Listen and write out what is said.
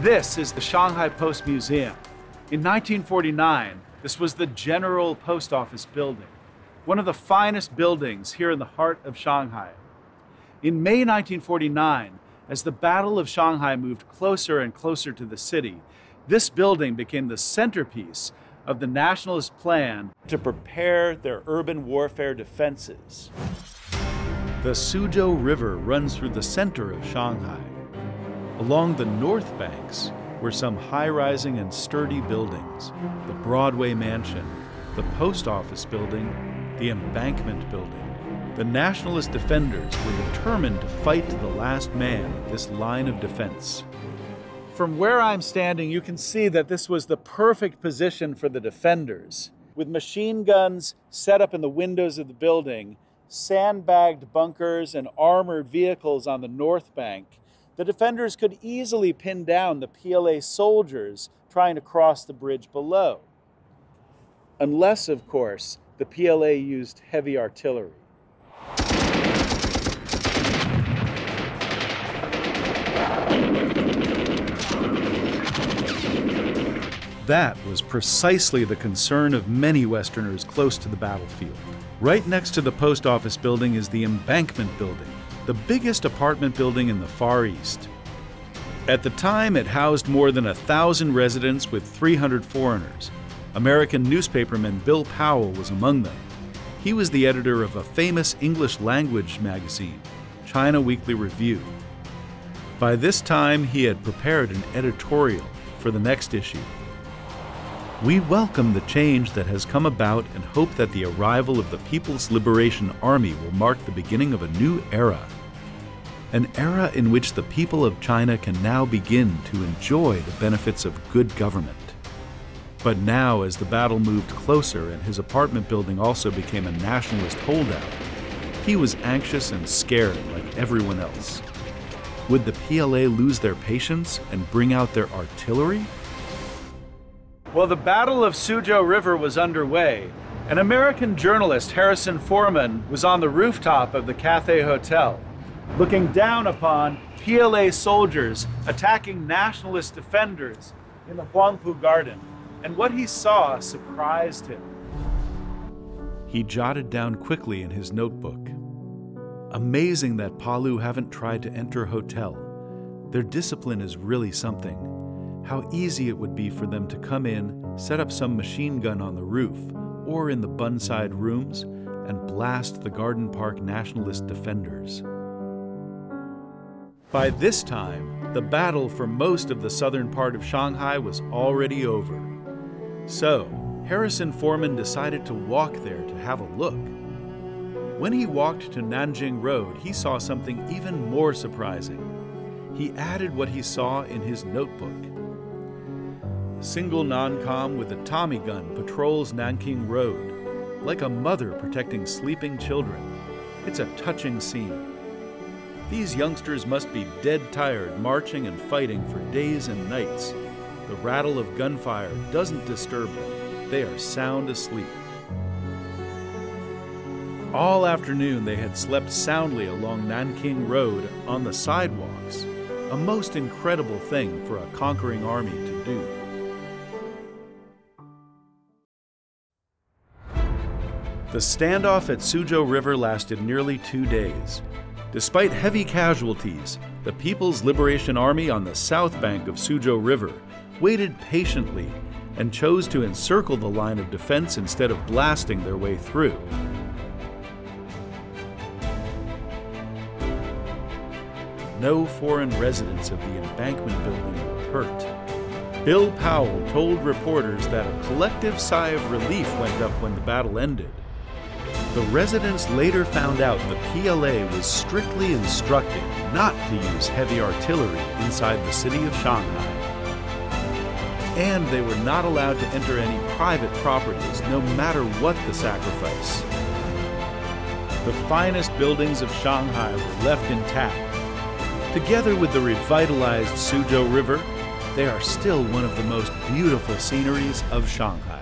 This is the Shanghai Post Museum. In 1949, this was the General Post Office building, one of the finest buildings here in the heart of Shanghai. In May 1949, as the Battle of Shanghai moved closer and closer to the city, this building became the centerpiece of the nationalist plan to prepare their urban warfare defenses. The Suzhou River runs through the center of Shanghai. Along the north banks were some high-rising and sturdy buildings: the Broadway Mansion, the Post Office Building, the Embankment Building. The nationalist defenders were determined to fight to the last man at this line of defense. From where I'm standing, you can see that this was the perfect position for the defenders. With machine guns set up in the windows of the building, sandbagged bunkers, and armored vehicles on the north bank, the defenders could easily pin down the PLA soldiers trying to cross the bridge below. Unless, of course, the PLA used heavy artillery. That was precisely the concern of many Westerners close to the battlefield. Right next to the post office building is the Embankment Building, the biggest apartment building in the Far East. At the time, it housed more than 1,000 residents with 300 foreigners. American newspaperman Bill Powell was among them. He was the editor of a famous English language magazine, China Weekly Review. By this time, he had prepared an editorial for the next issue. We welcome the change that has come about and hope that the arrival of the People's Liberation Army will mark the beginning of a new era. An era in which the people of China can now begin to enjoy the benefits of good government. But now, as the battle moved closer and his apartment building also became a nationalist holdout, he was anxious and scared like everyone else. Would the PLA lose their patience and bring out their artillery? Well, the Battle of Suzhou River was underway. An American journalist, Harrison Foreman, was on the rooftop of the Cathay Hotel, looking down upon PLA soldiers attacking nationalist defenders in the Huangpu Garden. And what he saw surprised him. He jotted down quickly in his notebook. Amazing that Palu haven't tried to enter a hotel. Their discipline is really something. How easy it would be for them to come in, set up some machine gun on the roof or in the bunside rooms, and blast the Garden Park nationalist defenders. By this time, the battle for most of the southern part of Shanghai was already over. So, Harrison Foreman decided to walk there to have a look. When he walked to Nanjing Road, he saw something even more surprising. He added what he saw in his notebook. Single non-com with a Tommy gun patrols Nanking Road, like a mother protecting sleeping children. It's a touching scene. These youngsters must be dead tired marching and fighting for days and nights. The rattle of gunfire doesn't disturb them. They are sound asleep. All afternoon they had slept soundly along Nanking Road on the sidewalks, a most incredible thing for a conquering army to do. The standoff at Suzhou River lasted nearly 2 days. Despite heavy casualties, the People's Liberation Army on the south bank of Suzhou River waited patiently and chose to encircle the line of defense instead of blasting their way through. No foreign residents of the Embankment Building were hurt. Bill Powell told reporters that a collective sigh of relief went up when the battle ended. The residents later found out the PLA was strictly instructed not to use heavy artillery inside the city of Shanghai. And they were not allowed to enter any private properties, no matter what the sacrifice. The finest buildings of Shanghai were left intact. Together with the revitalized Suzhou River, they are still one of the most beautiful sceneries of Shanghai.